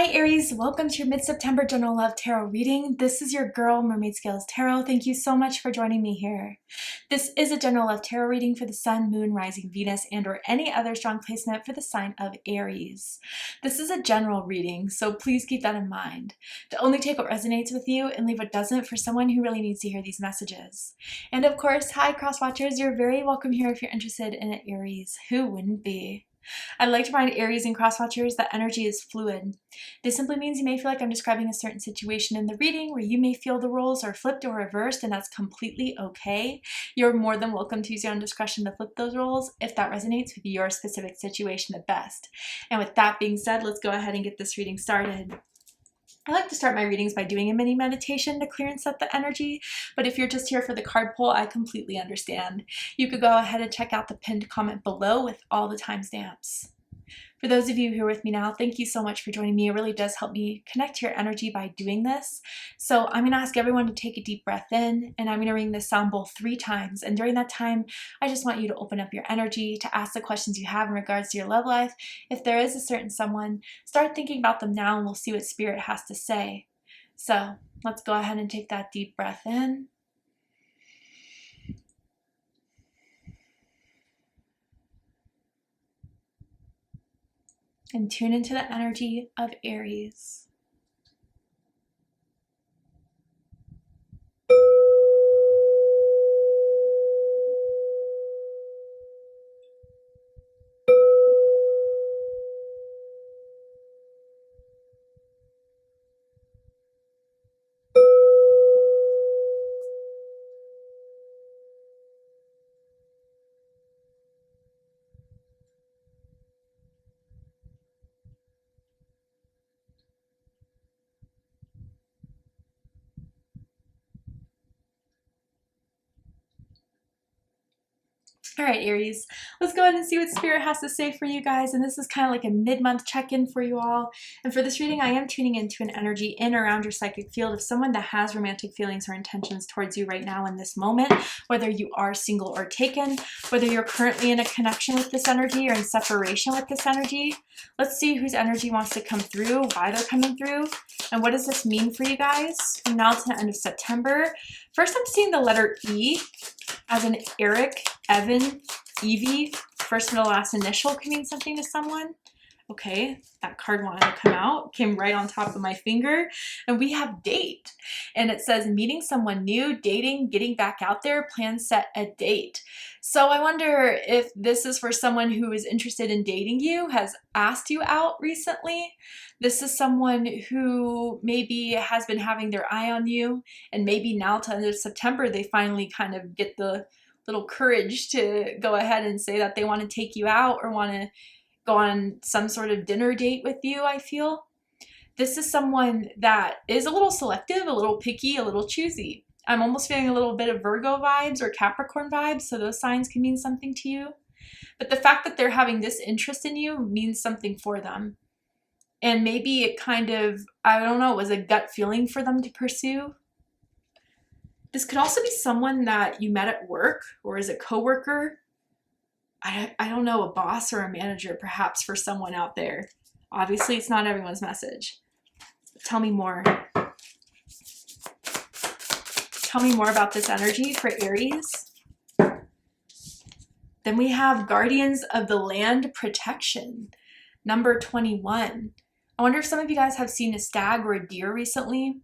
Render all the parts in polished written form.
Hi Aries, welcome to your mid-September general love tarot reading. This is your girl Mermaid Scales Tarot. Thank you so much for joining me here. This is a general love tarot reading for the Sun, Moon, Rising, Venus, and or any other strong placement for the sign of Aries. This is a general reading, so please keep that in mind. To only take what resonates with you and leave what doesn't for someone who really needs to hear these messages. And of course, hi cross watchers, you're very welcome here if you're interested in an Aries. Who wouldn't be? I'd like to remind Aries and cross-watchers that energy is fluid. This simply means you may feel like I'm describing a certain situation in the reading where you may feel the roles are flipped or reversed, and that's completely okay. You're more than welcome to use your own discretion to flip those roles if that resonates with your specific situation the best. And with that being said, let's go ahead and get this reading started. I like to start my readings by doing a mini meditation to clear and set the energy, but if you're just here for the card pull, I completely understand. You could go ahead and check out the pinned comment below with all the timestamps. For those of you who are with me now, thank you so much for joining me. It really does help me connect to your energy by doing this. So I'm going to ask everyone to take a deep breath in, and I'm going to ring this sound bowl 3 times. And during that time, I just want you to open up your energy, to ask the questions you have in regards to your love life. If there is a certain someone, start thinking about them now and we'll see what Spirit has to say. So let's go ahead and take that deep breath in. And tune into the energy of Aries. All right, Aries, let's go ahead and see what Spirit has to say for you guys. And this is kind of like a mid-month check-in for you all. And for this reading, I am tuning into an energy in or around your psychic field of someone that has romantic feelings or intentions towards you right now in this moment, whether you are single or taken, whether you're currently in a connection with this energy or in separation with this energy. Let's see whose energy wants to come through, why they're coming through, and what does this mean for you guys from now to the end of September. First, I'm seeing the letter E as in Eric, Evan, Evie. First and the last initial can mean something to someone. Okay, that card wanted to come out, came right on top of my finger, and we have date. And it says meeting someone new, dating, getting back out there, plan, set a date. So I wonder if this is for someone who is interested in dating you, has asked you out recently. This is someone who maybe has been having their eye on you, and maybe now to the end of September, they finally kind of get the little courage to go ahead and say that they want to take you out or want to go on some sort of dinner date with you, I feel. This is someone that is a little selective, a little picky, a little choosy. I'm almost feeling a little bit of Virgo vibes or Capricorn vibes, so those signs can mean something to you. But the fact that they're having this interest in you means something for them. And maybe it kind of, I don't know, was a gut feeling for them to pursue. This could also be someone that you met at work or as a coworker. I don't know, a boss or a manager perhaps for someone out there. Obviously, it's not everyone's message. Tell me more. Tell me more about this energy for Aries. Then we have Guardians of the Land Protection, number 21. I wonder if some of you guys have seen a stag or a deer recently.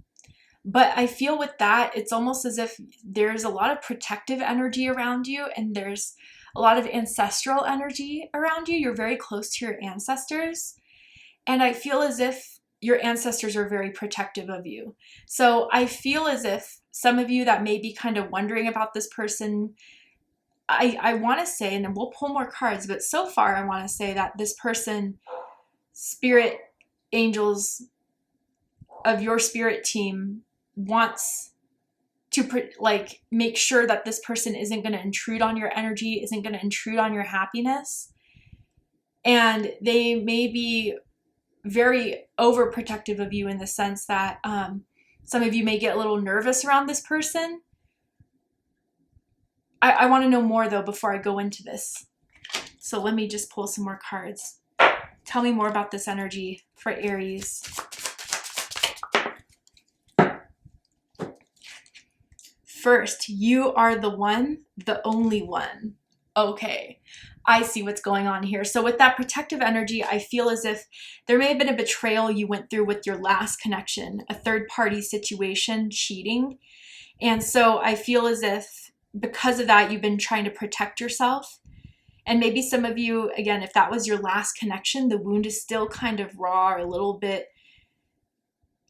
But I feel with that, it's almost as if there's a lot of protective energy around you and there's a lot of ancestral energy around you. You're very close to your ancestors. And I feel as if your ancestors are very protective of you. So I feel as if some of you that may be kind of wondering about this person, I want to say, and then we'll pull more cards, but so far I want to say that this person, spirit angels of your spirit team, wants to make sure that this person isn't going to intrude on your energy, isn't going to intrude on your happiness. And they may be very overprotective of you in the sense that some of you may get a little nervous around this person. I want to know more though before I go into this. So let me just pull some more cards. Tell me more about this energy for Aries. first. You are the one, the only one. Okay, I see what's going on here. So with that protective energy, I feel as if there may have been a betrayal you went through with your last connection, a third party situation, cheating. And so I feel as if because of that, you've been trying to protect yourself. And maybe some of you, again, if that was your last connection, the wound is still kind of raw or a little bit,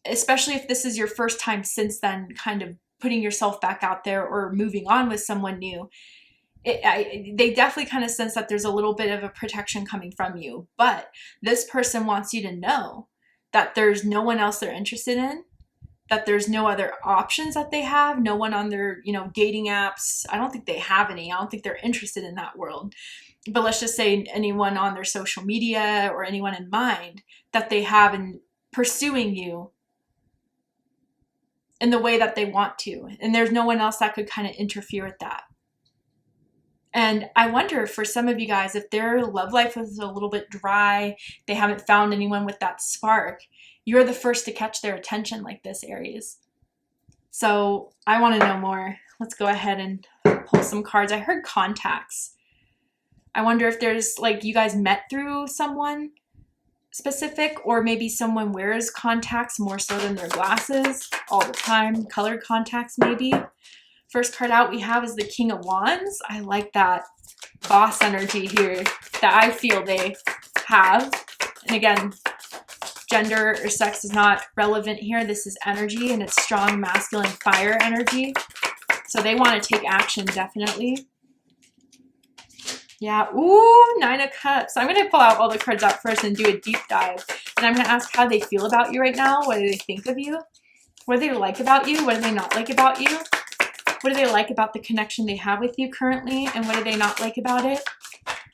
especially if this is your first time since then, kind of putting yourself back out there or moving on with someone new. They definitely kind of sense that there's a little bit of a protection coming from you. But this person wants you to know that there's no one else they're interested in, that there's no other options that they have, no one on their, dating apps. I don't think they have any. I don't think they're interested in that world. But let's just say anyone on their social media or anyone in mind that they have in pursuing you in the way that they want to. And there's no one else that could kind of interfere with that. And I wonder for some of you guys, if their love life was a little bit dry, they haven't found anyone with that spark, you're the first to catch their attention like this, Aries. So I want to know more. Let's go ahead and pull some cards. I heard contacts. I wonder if there's you guys met through someone specific, or maybe someone wears contacts more so than their glasses all the time. Colored contacts maybe. First card out we have is the King of Wands. I like that boss energy here that I feel they have. And again, gender or sex is not relevant here. This is energy, and it's strong masculine fire energy. So they want to take action, definitely. Yeah, ooh, Nine of Cups. I'm going to pull out all the cards out first and do a deep dive. And I'm going to ask how they feel about you right now. What do they think of you? What do they like about you? What do they not like about you? What do they like about the connection they have with you currently? And what do they not like about it?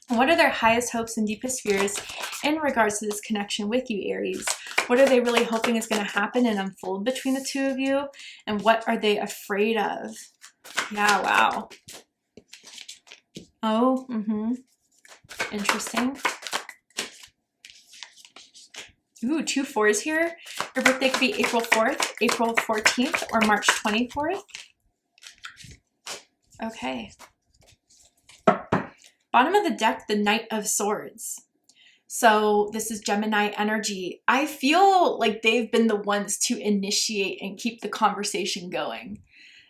And what are their highest hopes and deepest fears in regards to this connection with you, Aries? What are they really hoping is going to happen and unfold between the two of you? And what are they afraid of? Yeah, wow. Oh, interesting. Ooh, 2 4s here. Your birthday could be April 4th, April 14th, or March 24th. Okay. Bottom of the deck, the Knight of Swords. So this is Gemini energy. I feel like they've been the ones to initiate and keep the conversation going.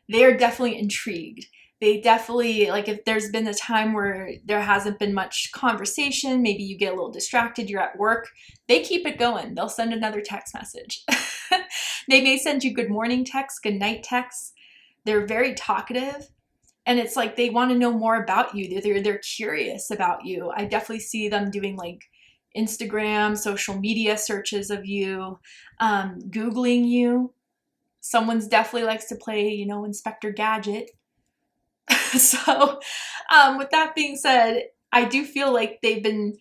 They are definitely intrigued. They definitely, if there's been a time where there hasn't been much conversation, maybe you get a little distracted, you're at work, they keep it going. They'll send another text message. They may send you good morning texts, good night texts. They're very talkative. And it's like they want to know more about you. They're curious about you. I definitely see them doing Instagram, social media searches of you, Googling you. Someone's definitely likes to play, Inspector Gadget. So with that being said, I do feel like they've been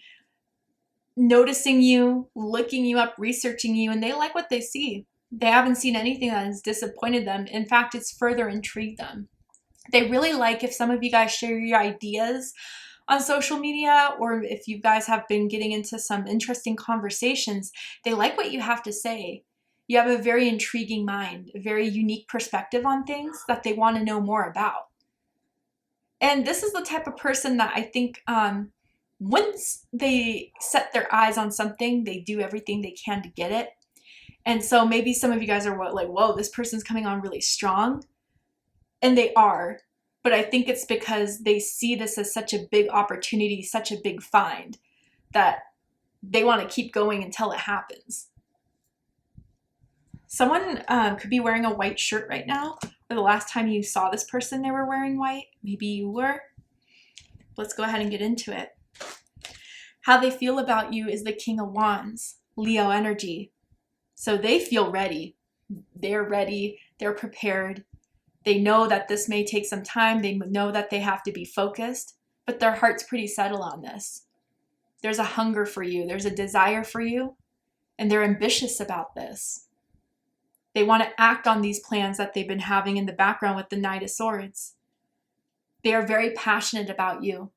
noticing you, looking you up, researching you, and they like what they see. They haven't seen anything that has disappointed them. In fact, it's further intrigued them. They really like if some of you guys share your ideas on social media, or if you guys have been getting into some interesting conversations, they like what you have to say. You have a very intriguing mind, a very unique perspective on things that they want to know more about. And this is the type of person that I think once they set their eyes on something, they do everything they can to get it. And so maybe some of you guys are like, whoa, this person's coming on really strong. And they are. But I think it's because they see this as such a big opportunity, such a big find, that they want to keep going until it happens. Someone could be wearing a white shirt right now, or the last time you saw this person, they were wearing white. Maybe you were. Let's go ahead and get into it. How they feel about you is the King of Wands, Leo energy. So they feel ready. They're ready. They're prepared. They know that this may take some time. They know that they have to be focused, but their heart's pretty settled on this. There's a hunger for you. There's a desire for you, and they're ambitious about this. They want to act on these plans that they've been having in the background with the Knight of Swords. They are very passionate about you.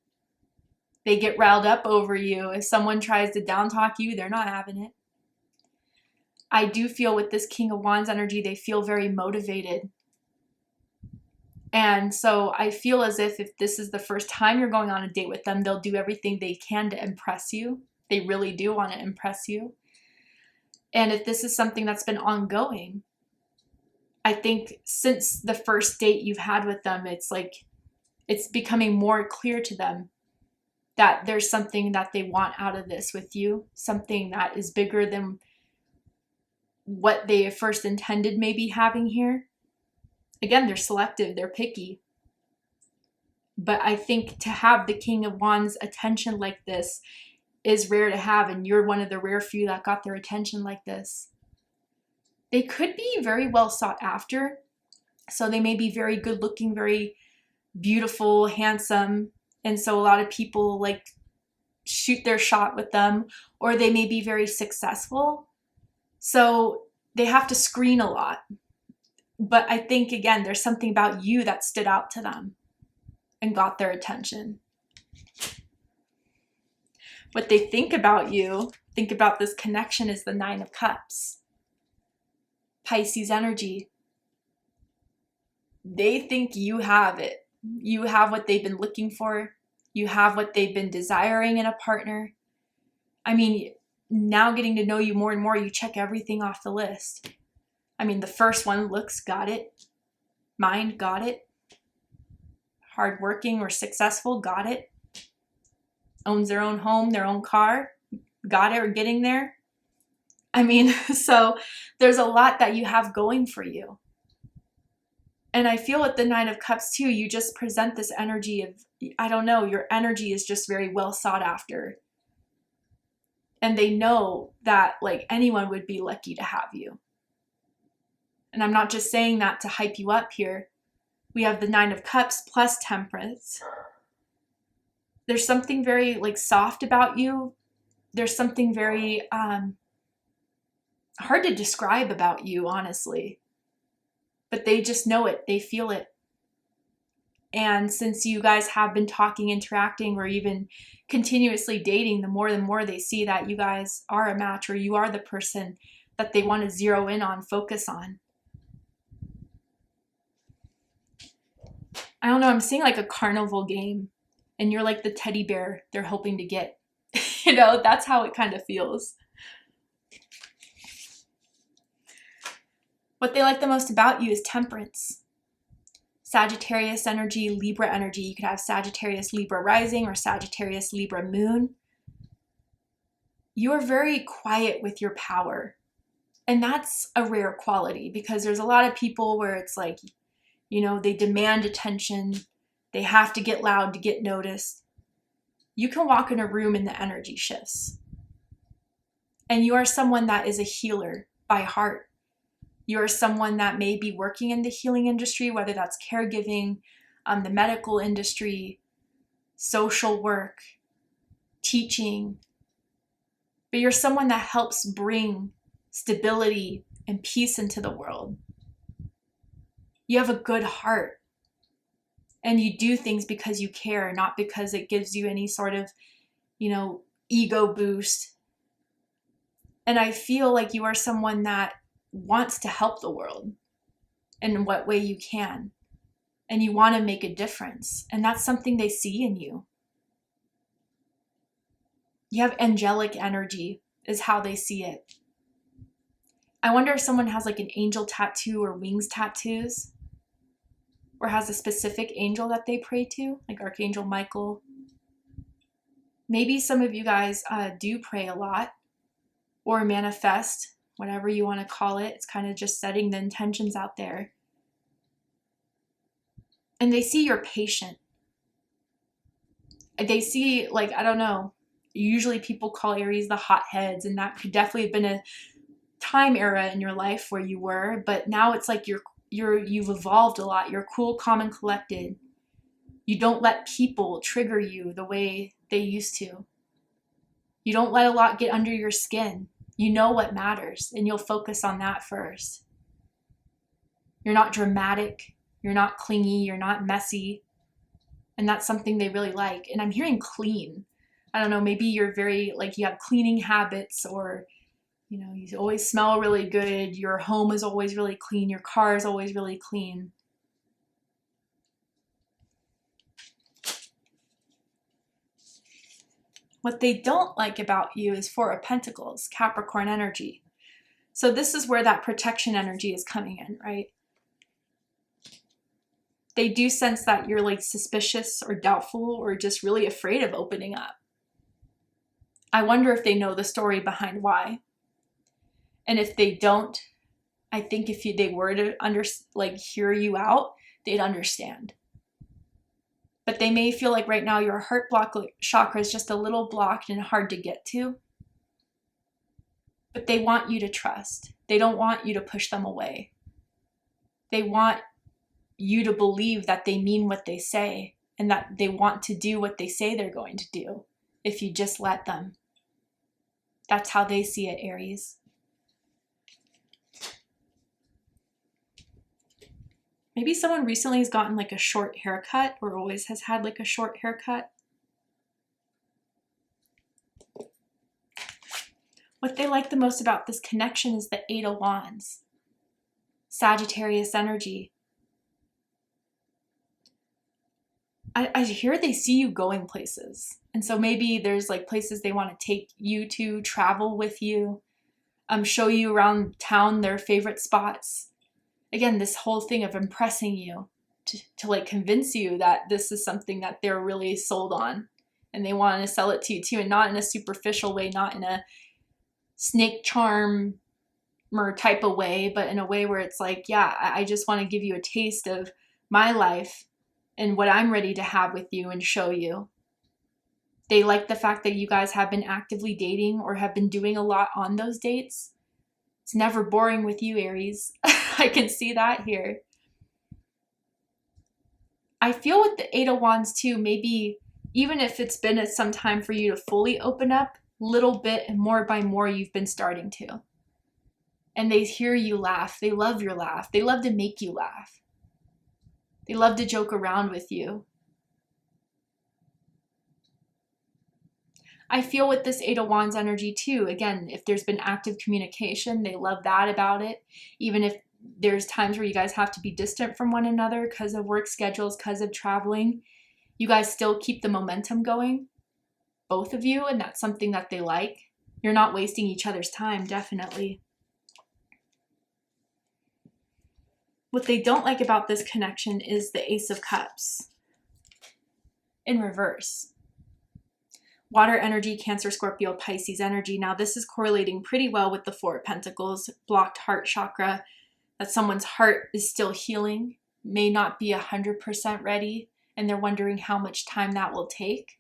They get riled up over you. If someone tries to down talk you, they're not having it. I do feel with this King of Wands energy, they feel very motivated. And so I feel as if this is the first time you're going on a date with them, they'll do everything they can to impress you. They really do want to impress you. And if this is something that's been ongoing, I think since the first date you've had with them, it's like it's becoming more clear to them that there's something that they want out of this with you, something that is bigger than what they first intended maybe having here. Again, they're selective, they're picky. But I think to have the King of Wands attention like this is rare to have, and you're one of the rare few that got their attention like this. They could be very well sought after. So they may be very good looking, very beautiful, handsome. And so a lot of people like shoot their shot with them, or they may be very successful. So they have to screen a lot. But I think, again, there's something about you that stood out to them and got their attention. What they think about you, think about this connection, is the Nine of Cups. Pisces energy. They think you have it. You have what they've been looking for. You have what they've been desiring in a partner. I mean, now getting to know you more and more, you check everything off the list. I mean, the first one, looks, got it. Mind, got it. Hardworking or successful, got it. Owns their own home, their own car, got it, or getting there. I mean, so there's a lot that you have going for you. And I feel with the Nine of Cups too, you just present this energy of, I don't know, your energy is just very well sought after. And they know that like anyone would be lucky to have you. And I'm not just saying that to hype you up here. We have the Nine of Cups plus Temperance. There's something very like soft about you. There's something very hard to describe about you, honestly. But they just know it. They feel it. And since you guys have been talking, interacting, or even continuously dating, the more they see that you guys are a match, or you are the person that they want to zero in on, focus on. I don't know, I'm seeing like a carnival game, and you're like the teddy bear they're hoping to get. You know, that's how it kind of feels. What they like the most about you is Temperance. Sagittarius energy, Libra energy. You could have Sagittarius, Libra rising, or Sagittarius, Libra moon. You are very quiet with your power. And that's a rare quality, because there's a lot of people where it's like, you know, they demand attention. They have to get loud to get noticed. You can walk in a room and the energy shifts. And you are someone that is a healer by heart. You are someone that may be working in the healing industry, whether that's caregiving, the medical industry, social work, teaching. But you're someone that helps bring stability and peace into the world. You have a good heart. And you do things because you care, not because it gives you any sort of, you know, ego boost. And I feel like you are someone that wants to help the world in what way you can. And you want to make a difference. And that's something they see in you. You have angelic energy is how they see it. I wonder if someone has like an angel tattoo or wings tattoos, or has a specific angel that they pray to, like Archangel Michael. Maybe some of you guys do pray a lot, or manifest, whatever you want to call it. It's kind of just setting the intentions out there. And they see you're patient. They see, like, I don't know, usually people call Aries the hotheads, and that could definitely have been a time era in your life where you were, but now it's like you've evolved a lot. You're cool, calm, and collected. You don't let people trigger you the way they used to. You don't let a lot get under your skin. You know what matters, and you'll focus on that first. You're not dramatic. You're not clingy. You're not messy. And that's something they really like. And I'm hearing clean. I don't know, maybe you're very, like, you have cleaning habits, or, you know, you always smell really good. Your home is always really clean. Your car is always really clean. What they don't like about you is Four of Pentacles, Capricorn energy. So this is where that protection energy is coming in, right? They do sense that you're like suspicious or doubtful or just really afraid of opening up. I wonder if they know the story behind why. And if they don't, I think if they were to hear you out, they'd understand. But they may feel like right now your heart chakra is just a little blocked and hard to get to. But they want you to trust. They don't want you to push them away. They want you to believe that they mean what they say and that they want to do what they say they're going to do if you just let them. That's how they see it, Aries. Maybe someone recently has gotten like a short haircut or always has had like a short haircut. What they like the most about this connection is the Eight of Wands, Sagittarius energy. I hear they see you going places. And so maybe there's like places they want to take you to, travel with you, show you around town their favorite spots. Again, this whole thing of impressing you to like convince you that this is something that they're really sold on and they want to sell it to you too, and not in a superficial way, not in a snake charmer type of way, but in a way where it's like, yeah, I just want to give you a taste of my life and what I'm ready to have with you and show you. They like the fact that you guys have been actively dating or have been doing a lot on those dates. It's never boring with you, Aries. I can see that here. I feel with the Eight of Wands too, maybe even if it's been some time for you to fully open up, little bit and more by more you've been starting to. And they hear you laugh. They love your laugh. They love to make you laugh. They love to joke around with you. I feel with this Eight of Wands energy too, again, if there's been active communication, they love that about it. Even if there's times where you guys have to be distant from one another because of work schedules, because of traveling, you guys still keep the momentum going, both of you, and that's something that they like. You're not wasting each other's time, definitely. What they don't like about this connection is the Ace of Cups in reverse. Water energy, Cancer, Scorpio, Pisces energy. Now this is correlating pretty well with the Four of Pentacles, blocked heart chakra, that someone's heart is still healing, may not be 100% ready, and they're wondering how much time that will take.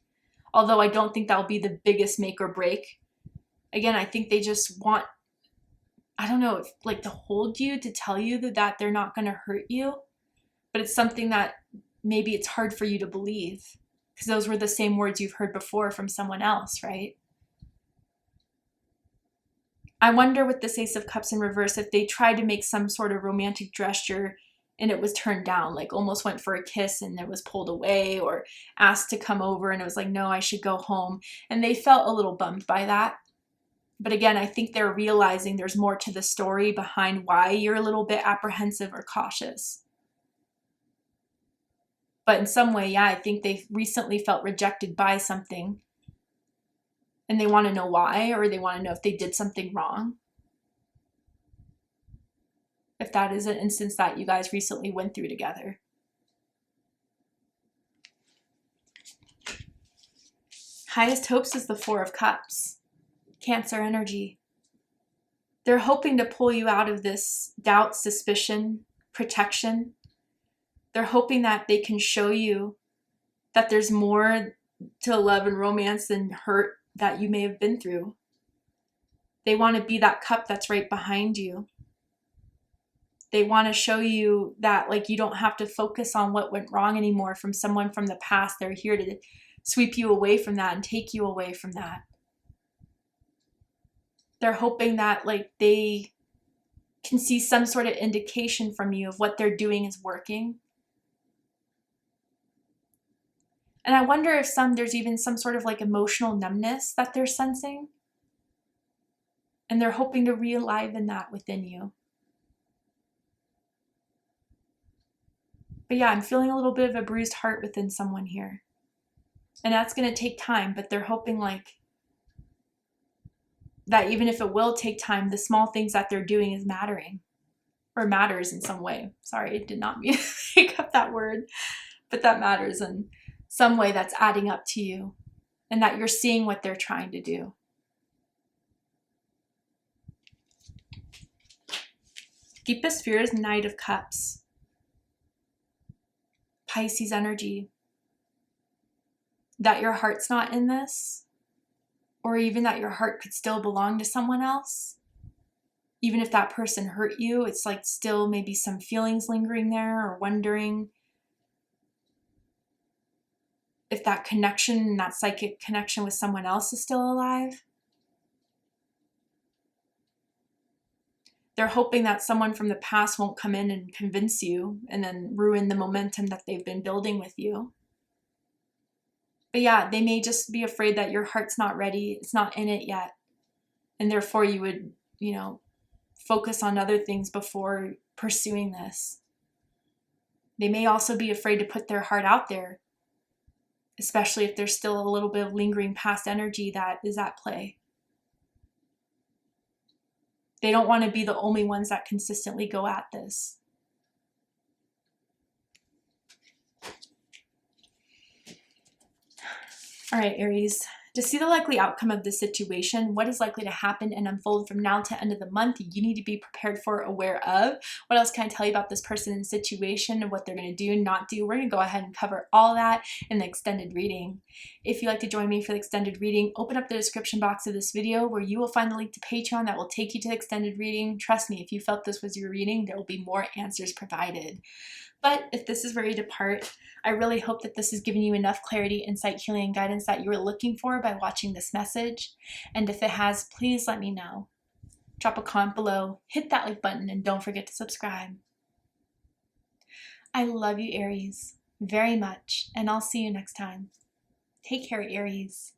Although I don't think that'll be the biggest make or break. Again, I think they just want, I don't know, like to hold you, to tell you that they're not going to hurt you. But it's something that maybe it's hard for you to believe. Because those were the same words you've heard before from someone else, right? I wonder with this Ace of Cups in reverse if they tried to make some sort of romantic gesture and it was turned down, like almost went for a kiss and it was pulled away, or asked to come over and it was like, no, I should go home. And they felt a little bummed by that. But again, I think they're realizing there's more to the story behind why you're a little bit apprehensive or cautious. But in some way, yeah, I think they recently felt rejected by something. And they want to know why, or they want to know if they did something wrong. If that is an instance that you guys recently went through together. Highest hopes is the Four of Cups. Cancer energy. They're hoping to pull you out of this doubt, suspicion, protection. They're hoping that they can show you that there's more to love and romance than hurt that you may have been through. They want to be that cup that's right behind you. They want to show you that like you don't have to focus on what went wrong anymore from someone from the past. They're here to sweep you away from that and take you away from that. They're hoping that like they can see some sort of indication from you of what they're doing is working. And I wonder if there's even some sort of like emotional numbness that they're sensing. And they're hoping to re-enliven that within you. But yeah, I'm feeling a little bit of a bruised heart within someone here. And that's going to take time, but they're hoping like that even if it will take time, the small things that they're doing is mattering, or matters in some way. Sorry, I did not mean to make up that word, but that matters in some way, that's adding up to you, and that you're seeing what they're trying to do. Deepest fear is Knight of Cups. Pisces energy. That your heart's not in this, or even that your heart could still belong to someone else. Even if that person hurt you, it's like still maybe some feelings lingering there, or wondering if that connection, that psychic connection with someone else is still alive. They're hoping that someone from the past won't come in and convince you and then ruin the momentum that they've been building with you. But yeah, they may just be afraid that your heart's not ready, it's not in it yet. And therefore you would, focus on other things before pursuing this. They may also be afraid to put their heart out there, especially if there's still a little bit of lingering past energy that is at play. They don't want to be the only ones that consistently go at this. All right, Aries, to see the likely outcome of this situation, what is likely to happen and unfold from now to end of the month, you need to be prepared for, aware of. What else can I tell you about this person and situation and what they're going to do, not do? We're going to go ahead and cover all that in the extended reading. If you'd like to join me for the extended reading, open up the description box of this video where you will find the link to Patreon that will take you to the extended reading. Trust me, if you felt this was your reading, there will be more answers provided. But if this is where you depart, I really hope that this has given you enough clarity, insight, healing, and guidance that you were looking for by watching this message. And if it has, please let me know. Drop a comment below, hit that like button, and don't forget to subscribe. I love you, Aries, very much, and I'll see you next time. Take care, Aries.